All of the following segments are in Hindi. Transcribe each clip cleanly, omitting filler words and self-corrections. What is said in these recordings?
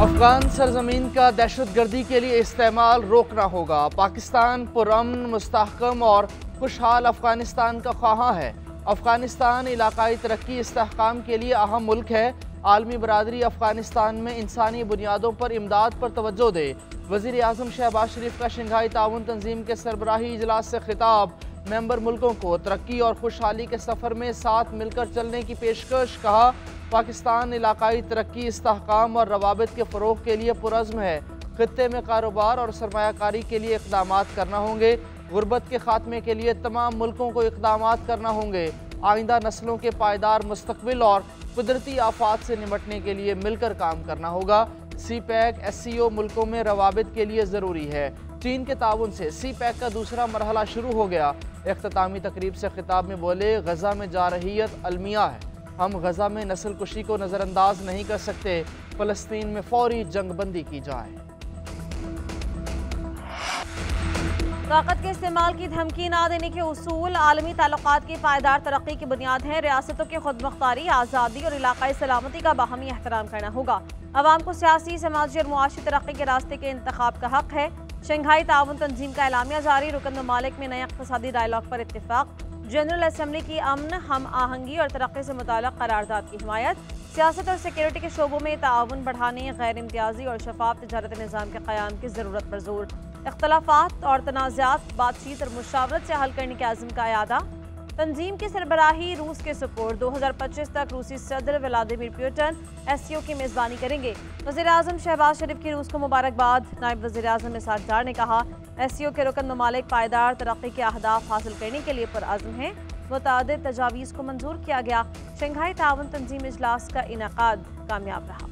अफगान सरजमीन का दहशतगर्दी के लिए इस्तेमाल रोकना होगा। पाकिस्तान पुरअमन, मुस्तहकम और खुशहाल अफगानिस्तान का ख्वाहां है। अफगानिस्तान इलाकाई तरक्की इस्तेहकाम के लिए अहम मुल्क है। आलमी बरादरी अफगानिस्तान में इंसानी बुनियादों पर इमदाद पर तवज्जो दे। वज़ीर आज़म शहबाज शरीफ का शंघाई ताउन तंजीम के सरबराही इजलास से खिताब। मेंबर मुल्कों को तरक्की और खुशहाली के सफ़र में साथ मिलकर चलने की पेशकश। कहा, पाकिस्तान इलाकाई तरक्की, इस्तेहकाम और रवाबित के फ़रोग़ के लिए पुरज़्म है। खित्ते में कारोबार और सरमायाकारी के लिए इक़दामात करना होंगे। गुर्बत के खात्मे के लिए तमाम मुल्कों को इक़दामात करना होंगे। आइंदा नस्लों के पायदार मुस्तक़बिल और कुदरती आफात से निमटने के लिए मिलकर काम करना होगा। CPEC SCO मुल्कों में रवाबित के लिए ज़रूरी है। चीन के ताउन से CPEC का दूसरा मरहला शुरू हो गया। इख्तितामी तकरीब से खिताब में बोले, गज़ा में जारहियत अलमिया है। हम गज़ा में नस्ल कुशी को नज़रअंदाज नहीं कर सकते। फ़लस्तीन में फौरी जंगबंदी की जाए। ताकत के इस्तेमाल की धमकी ना देने के उसूल आलमी ताल्लुकात की पायदार तरक्की की बुनियाद है। रियासतों की खुदमुख्तारी, आज़ादी और इलाकाई सलामती का बाहमी एहतराम करना होगा। अवाम को सियासी, समाजी और मुआशी तरक्की के रास्ते के इंतखाब का हक है। शंघाई ताउन तंजीम का एलामिया जारी। रुकन ममालिक में नए इक़्तिसादी डायलॉग पर इत्तिफाक। जनरल असम्बली की अमन, हम आहंगी और तरक्की से मुताल्लिक़ करारदाद की हिमायत। सियासत और सिक्योरिटी के शोबों में ताउन बढ़ाने, गैर इम्तियाजी और शफाफ तजारत निज़ाम के क़याम की ज़रूरत पर जोर। इख्तलाफात और तनाज़ात बातचीत और मुशावरत से हल करने के आज़म का यादा। तंजीम की सरबराही रूस के सुपुर्द। 2025 तक रूसी सदर व्लादिमीर पुतिन SCO की मेज़बानी करेंगे। वज़ीर आज़म शहबाज शरीफ की रूस को मुबारकबाद। नायब वज़ीर आज़म इसाक डार ने कहा, SCO के रुकन ममालिक पायदार तरक्की के अहदाफ हासिल करने के लिए पुरअज़्म हैं। मुतादिद तजावीज़ को मंजूर किया गया। शंघाई ताउन तंजीम इजलास का इनेकाद कामयाब रहा।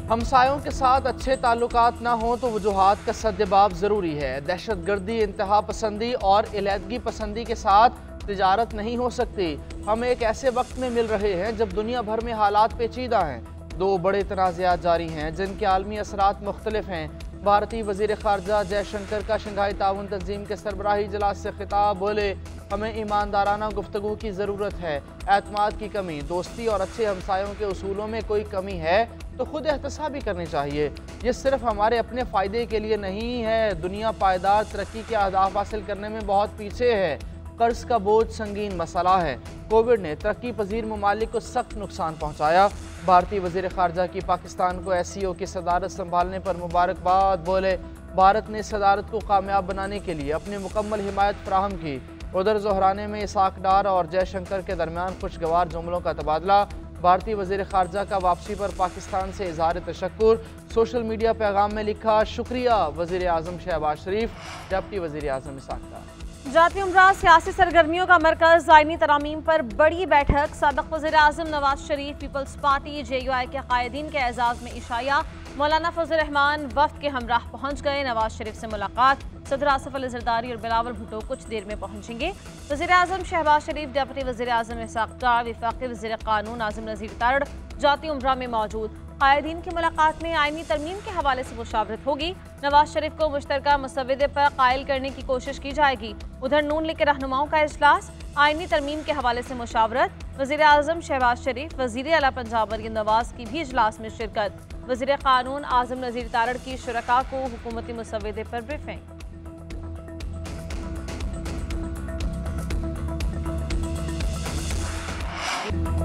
हमसायों के साथ अच्छे ताल्लुकात ना हों तो वजूहात का सद्जवाब ज़रूरी है। दहशतगर्दी, इंतहा पसंदी और इलादगी पसंदी के साथ तिजारत नहीं हो सकती। हम एक ऐसे वक्त में मिल रहे हैं जब दुनिया भर में हालात पेचीदा हैं। दो बड़े तनाज़ात जारी हैं जिनके आलमी असरात मुख्तलिफ हैं। भारतीय वज़ीर ख़ारजा जयशंकर का शंघाई ताउन तंजीम के सरबराही इजलास से खिताब। बोले, हमें ईमानदाराना गुफ्तगू की ज़रूरत है। एतमाद की कमी, दोस्ती और अच्छे हमसायों के उसूलों में कोई कमी है तो खुद एहतसाबी करनी चाहिए। ये सिर्फ हमारे अपने फ़ायदे के लिए नहीं है। दुनिया पायदार तरक्की के अहदाफ हासिल करने में बहुत पीछे है। कर्ज का बोझ संगीन मसला है। कोविड ने तरक्की पजीर ममालिक को सख्त नुकसान पहुँचाया। भारतीय वज़ीर ख़ारजा की पाकिस्तान को SCO की सदारत संभालने पर मुबारकबाद। बोले, भारत ने सदारत को कामयाब बनाने के लिए अपनी मुकम्मल हिमायत फराहम की। उधर ज़ोहराने में इसाक डार और जयशंकर के दरमियान खुशगवार जुमलों का तबादला। भारतीय वज़ीर ख़ारजा का वापसी पर पाकिस्तान से इज़हार तशक्कुर। सोशल मीडिया पैगाम में लिखा, शुक्रिया वज़ीर आज़म शहबाज शरीफ, डिप्टी वज़ीर आज़म इसाक डार। जाती उम्रा सियासी सरगर्मियों का मरकज़। आइनी तरामीम पर बड़ी बैठक। साबिक़ वज़ीर आज़म Nawaz Sharif peoples party JUI के कायदीन के एजाज़ में इशाया। मौलाना फजल रहमान वफ़द के हमराह पहुँच गए। नवाज शरीफ से मुलाकात। सदर आसिफ अली ज़रदारी और बिलावल भुट्टो कुछ देर में पहुँचेंगे। वज़ीर आज़म शहबाज शरीफ, डिप्टी वज़ीर आज़म इसाक डार, वफ़ाक़ी वज़ीर क़ानून आज़म नज़ीर तारड़ जाती उम्रा में मौजूद। कायदीन की मुलाकात में आइनी तरमीम के हवाले से मुशावरत होगी। नवाज शरीफ को मुश्तरका मसवदे पर कायल करने की कोशिश की जाएगी। उधर नून लीग के रहनुमाओं का इजलास। आइनी तरमीम के हवाले से मुशावरत। वज़ीर आज़म शहबाज शरीफ, वज़ीर आला पंजाब मरीम नवाज की भी इजलास में शिरकत। वज़ीर क़ानून आज़म नज़ीर तारड़ की शुरका को हुकूमती मसवदे पर ब्रीफिंग।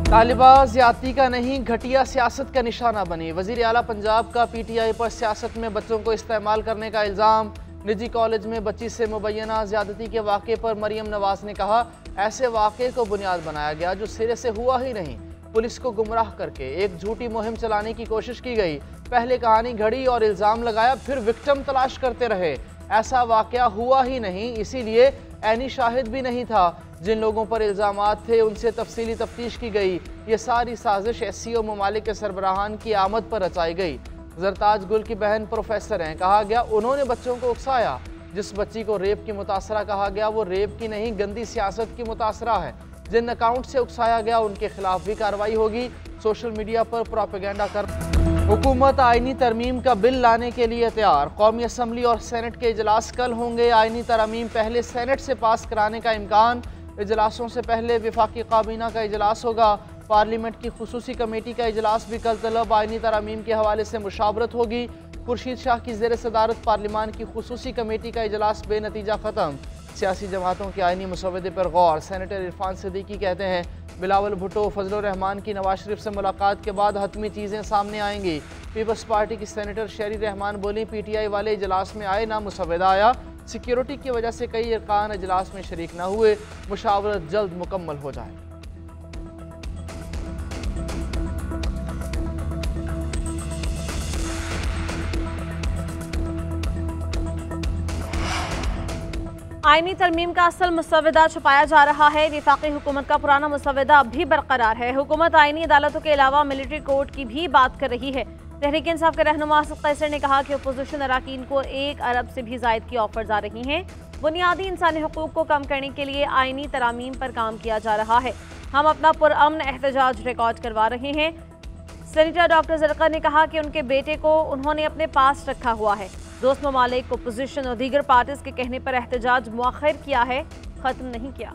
तालिबा ज़्यादती का नहीं, घटिया सियासत का निशाना बनी। वज़ीर आला पंजाब का PTI पर सियासत में बच्चों को इस्तेमाल करने का इल्ज़ाम। निजी कॉलेज में बच्ची से मुबैना ज़्यादती के वाक़े पर मरीम नवाज ने कहा, ऐसे वाक़े को बुनियाद बनाया गया जो सिरे से हुआ ही नहीं। पुलिस को गुमराह करके एक झूठी मुहिम चलाने की कोशिश की गई। पहले कहानी घड़ी और इल्ज़ाम लगाया, फिर विक्टिम तलाश करते रहे। ऐसा वाक़या हुआ ही नहीं, इसीलिए ऐनी शाहिद भी नहीं था। जिन लोगों पर इल्ज़ामात थे उनसे तफसीली तफ्तीश की गई। ये सारी साजिश SCO ममालिक के सरबराहान की आमद पर रचाई गई। ज़रताज गुल की बहन प्रोफेसर हैं। कहा गया उन्होंने बच्चों को उकसाया। जिस बच्ची को रेप की मुतासरा कहा गया वो रेप की नहीं, गंदी सियासत की मुतासरा है। जिन अकाउंट से उकसाया गया उनके खिलाफ भी कार्रवाई होगी। सोशल मीडिया पर प्रोपेगेंडा कर हुकूमत आइनी तरमीम का बिल लाने के लिए तैयार। कौमी असम्बली और सेनेट के इजलास कल होंगे। आइनी तरमीम पहले सेनेट से पास कराने का इम्कान। इजलासों से पहले वफाकी काबीना का इजलास होगा। पार्लियामेंट की खुसूसी कमेटी का इजलास भी कल तलब। आइनी तरमीम के हवाले से मुशावरत होगी। खुर्शीद शाह की ज़ेर सदारत पार्लियामान की खुसूसी कमेटी का इजलास बेनतीजा ख़त्म। सियासी जमातों के आइनी मसवदे पर गौर। सेनेटर इरफान सिद्दीकी कहते हैं बिलावल भुट्टो फजलुर रहमान की नवाज शरीफ से मुलाकात के बाद हतमी चीज़ें सामने आएंगी। पीपल्स पार्टी की सेनेटर शेरी रहमान बोली PTI वाले इजलास में आए ना मुसवदा आया। सिक्योरिटी की वजह से कई अरकान इजलास में शरीक न हुए। मुशावरत जल्द मुकम्मल हो जाए। आईनी तरमीम का असल मुसवदा छुपाया जा रहा है। वफाकी हुकूमत का पुराना मुसवदा अब भी बरकरार है। हुकूमत आईनी अदालतों के अलावा मिलिट्री कोर्ट की भी बात कर रही है। तहरीक इंसाफ के रहनुमा असद कैसर ने कहा कि अपोजिशन अरकान को 1 अरब से भी ज़ायद की ऑफर्स आ रही हैं। बुनियादी इंसानी हुकूक को कम करने के लिए आईनी तरामीम पर काम किया जा रहा है। हम अपना पुरअमन एहतजाज रिकॉर्ड करवा रहे हैं। सेनेटर डॉक्टर ज़रक़ा ने कहा कि उनके बेटे को उन्होंने अपने पास रखा हुआ है। दोस्त ममालिक, अपोजिशन और दीगर पार्टीज के कहने पर एहतजाज मुअख्खर किया है, ख़त्म नहीं किया।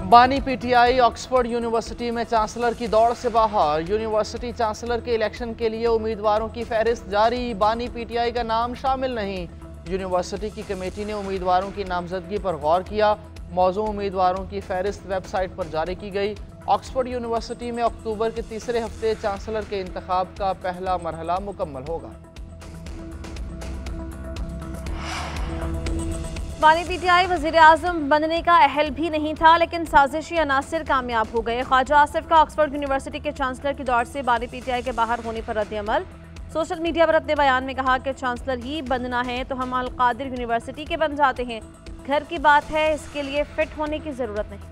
बानी PTI ऑक्सफोर्ड यूनिवर्सिटी में चांसलर की दौड़ से बाहर। यूनिवर्सिटी चांसलर के इलेक्शन के लिए उम्मीदवारों की फहरिस्त जारी। बानी PTI का नाम शामिल नहीं। यूनिवर्सिटी की कमेटी ने उम्मीदवारों की नामजदगी पर गौर किया। मौजूद उम्मीदवारों की फहरिस्त वेबसाइट पर जारी की गई। ऑक्सफोर्ड यूनिवर्सिटी में अक्टूबर के तीसरे हफ्ते चांसलर के इंतखाब का पहला मरहला मुकम्मल होगा। बानी PTI वज़ीर आज़म बनने का अहल भी नहीं था, लेकिन साजिशी अनासिर कामयाब हो गए। ख्वाजा आसिफ का ऑक्सफोर्ड यूनिवर्सिटी के चांसलर की दौड़ से बानी PTI के बाहर होने पर रद्द-ए-अमल। सोशल मीडिया पर अपने बयान में कहा कि चांसलर ही बनना है तो हम अल-कादिर यूनिवर्सिटी के बन जाते हैं। घर की बात है, इसके लिए फिट होने की ज़रूरत नहीं।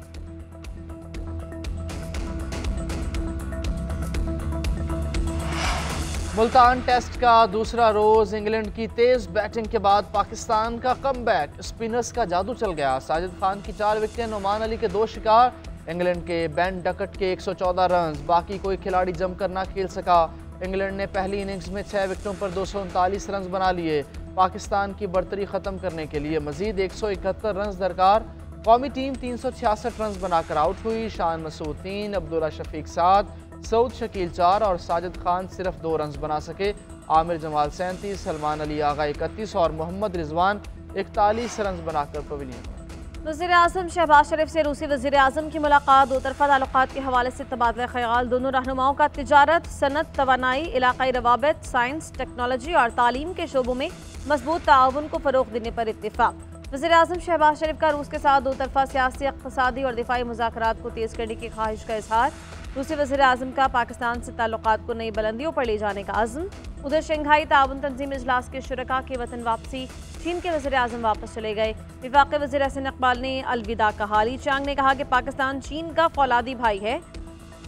मुल्तान टेस्ट का दूसरा रोज। इंग्लैंड की तेज बैटिंग के बाद पाकिस्तान का कमबैक। स्पिनर्स का जादू चल गया। साजिद खान की 4 विकेटें, नुमान अली के 2 शिकार। इंग्लैंड के बेन डकट के 114 रन। बाकी कोई खिलाड़ी जमकर ना खेल सका। इंग्लैंड ने पहली इनिंग्स में 6 विकेटों पर 239 रन बना लिए। पाकिस्तान की बढ़तरी ख़त्म करने के लिए मजीद 171 रन दरकार। कौमी टीम 366 रन बनाकर आउट हुई। शान मसूद 3, अब्दुल्ला शफीक 7, सऊद शकील 4 और साजिद खान सिर्फ 2 रन बना सके। आमिर जमाल 37, सलमान अली आगा 31 और मोहम्मद रिजवान 41 रन बनाकर पवेलियन। वज़ीर आज़म शहबाज शरीफ से रूसी वज़ीर आज़म की मुलाकात। दो तरफ़ा ताल्लुकात के हवाले से तबादला ख़याल। दोनों रहनुमाओं का तिजारत, सनत, तवानाई, इलाक़ाई रवाबित, साइंस, टेक्नोलॉजी और तालीम के शोबों में मजबूत ताउन को फ़रोग़ देने पर इत्तिफ़ाक़। वज़ीर आज़म शहबाज शरीफ का रूस के साथ दो तरफ़ा सियासी, इक़्तिसादी और दिफ़ाई मुज़ाकरात को तेज़ करने की ख्वाहिश का इज़हार। रूसी वज़ीर आज़म का पाकिस्तान से ताल्लुकात को नई बुलंदियों पर ले जाने का अज़्म। उधर शंघाई ताउन तंजीम इजलास के शुरका के वतन वापसी। चीन के वज़ीर आज़म वापस चले गए। वफाक़ी वज़ीर हसन इक़बाल ने अलविदा कहा। ली चांग ने कहा कि पाकिस्तान चीन का फौलादी भाई है,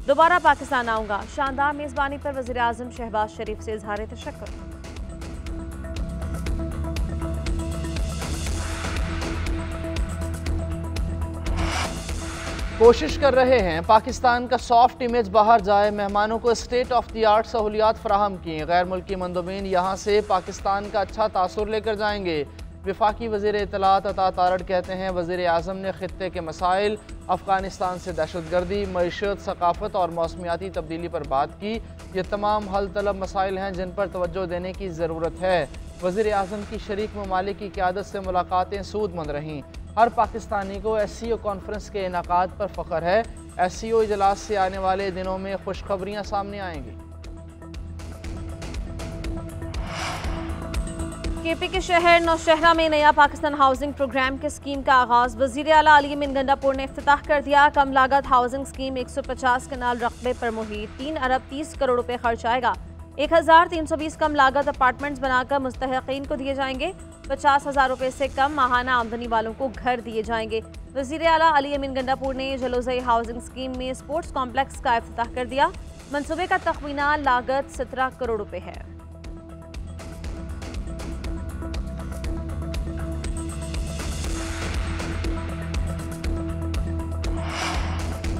दोबारा पाकिस्तान आऊँगा। शानदार मेज़बानी पर वज़ीर आज़म शहबाज शरीफ से इज़हार तशक्कुर। कोशिश कर रहे हैं पाकिस्तान का सॉफ्ट इमेज बाहर जाए। मेहमानों को स्टेट ऑफ द आर्ट सहूलियात फराहम की। गैर मुल्की मंदोबीन यहाँ से पाकिस्तान का अच्छा तासुर लेकर जाएंगे। वफाकी वज़ीर इत्तलात अता तारड़ कहते हैं वज़ीर आज़म ने खित्ते के मसाइल, अफ़गानिस्तान से दहशतगर्दी, मईशत, सकाफ़त और मौसमियाती तब्दीली पर बात की। ये तमाम हल तलब मसाइल हैं जिन पर तवज्जो देने की ज़रूरत है। वज़ीर आज़म की शरीक ममालिक की क़यादत से मुलाकातें सूदमंद रहीं। हर पाकिस्तानी को SCO कॉन्फ्रेंस के इनाकाद पर फ़ख्र है। SCO इजलास से आने वाले दिनों में खुशखबरियाँ सामने आएंगी। KP के शहर नौशहरा में नया पाकिस्तान हाउसिंग प्रोग्राम के स्कीम का आगाज़। वज़ीर आला अली अमीन गंडापुर ने इफ्तिताह कर दिया। कम लागत हाउसिंग स्कीम 150 कनाल रकबे पर मुहित 3 अरब 30 करोड़ रुपए खर्च आएगा। 1320 कम लागत अपार्टमेंट्स बनाकर मुस्तहिकीन को दिए जाएंगे। 50,000 रुपए से कम माहाना आमदनी वालों को घर दिए जाएंगे। वज़ीर आला अली अमीन गंडापुर ने जलोज़ई हाउसिंग स्कीम में स्पोर्ट्स कॉम्प्लेक्स का इफ्तिताह कर दिया। मंसूबे का तखमीना लागत 17 करोड़ रुपए है।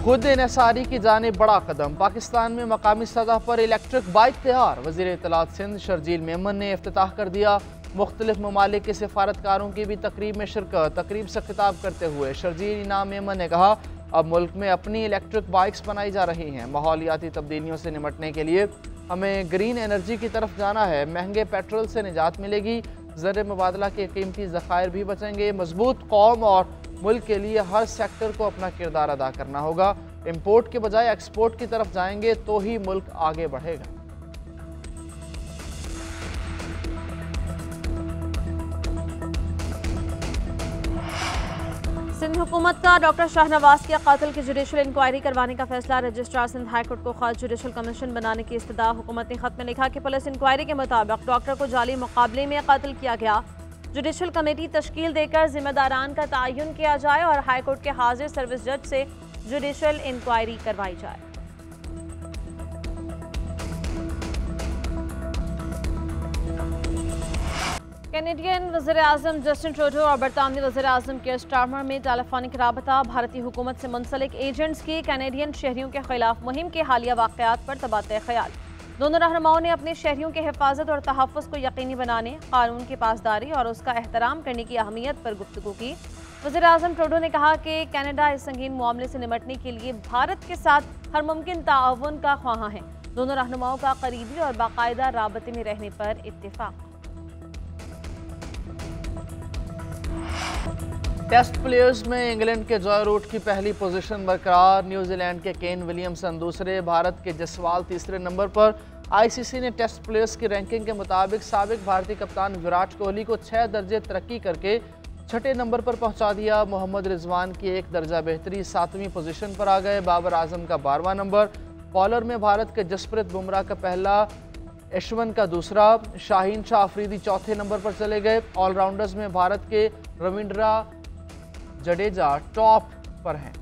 खुद इन्हसारी की जाने बड़ा कदम, पाकिस्तान में मकामी सतह पर इलेक्ट्रिक बाइक तैयार। वज़ीर इत्तलात सिंध शर्जील मेमन ने इफ्तिताह कर दिया। मुख्तलिफ ममालिक के सिफारतकारों की भी तकरीब में शिरकत। तकरीब से खिताब करते हुए शर्जील इनाम मेमन ने कहा, अब मुल्क में अपनी इलेक्ट्रिक बाइक्स बनाई जा रही हैं। माहौलियाती तब्दीलियों से निमटने के लिए हमें ग्रीन एनर्जी की तरफ जाना है। महंगे पेट्रोल से निजात मिलेगी, ज़र मुबादला के कीमती ज़खायर भी बचेंगे। मजबूत कौम और मुल्क के लिए हर सेक्टर को अपना किरदार अदा करना होगा। इम्पोर्ट के बजाय एक्सपोर्ट की तरफ जाएंगे तो ही मुल्क आगे बढ़ेगा। सिंध हुकूमत का डॉक्टर शाहनवाज के कातिल की जुडिशल इंक्वायरी करवाने का फैसला। रजिस्ट्रार सिंध हाईकोर्ट को खास जुडिशल कमीशन बनाने की इस्तदा। हुकूमत ने खत में लिखा कि पुलिस इंक्वायरी के मुताबिक डॉक्टर को जाली मुकाबले में कत्ल किया गया। जुडिशल कमेटी तश्कील देकर जिम्मेदारान का तयन किया जाए और हाईकोर्ट के हाजिर सर्विस जज से जुडिशल इंक्वायरी करवाई जाए। कैनेडियन वज़ीर-ए-आज़म जस्टिन ट्रूडो और बरतानवी वज़ीर-ए-आज़म के स्टारमर में टेलीफोनिक राबता। भारतीय हुकूमत से मुंसलिक एजेंट्स की कैनेडियन शहरियों के खिलाफ मुहिम के हालिया वाक़यात पर तबादला ख्याल। दोनों रहनुमाओं ने अपने शहरियों के हिफाजत और तहफ़्फ़ुज़ को यकीनी बनाने, कानून की पासदारी और उसका एहतराम करने की अहमियत पर गुफ्तगू की। वज़ीर-ए-आज़म ट्रूडो ने कहा कि कनाडा इस संगीन मामले से निमटने के लिए भारत के साथ हर मुमकिन ताअवुन का ख्वाहां है। दोनों रहनुमाओं का करीबी और बाकायदा राबते में रहने पर इत्तिफ़ाक़। टेस्ट प्लेयर्स में इंग्लैंड के जॉय रूट की पहली पोजीशन बरकरार। न्यूजीलैंड के केन विलियमसन दूसरे, भारत के जसवाल तीसरे नंबर पर। आईसीसी ने टेस्ट प्लेयर्स की रैंकिंग के मुताबिक साबिक भारतीय कप्तान विराट कोहली को 6 दर्जे तरक्की करके छठे नंबर पर पहुंचा दिया। मोहम्मद रिजवान की 1 दर्जा बेहतरी 7वीं पोजीशन पर आ गए। बाबर आजम का 12वां नंबर। बॉलर में भारत के जसप्रीत बुमराह का पहला, यशवन का दूसरा, शाहीन शाह अफरीदी चौथे नंबर पर चले गए। ऑलराउंडर्स में भारत के रविंद्र जडेजा टॉप पर हैं।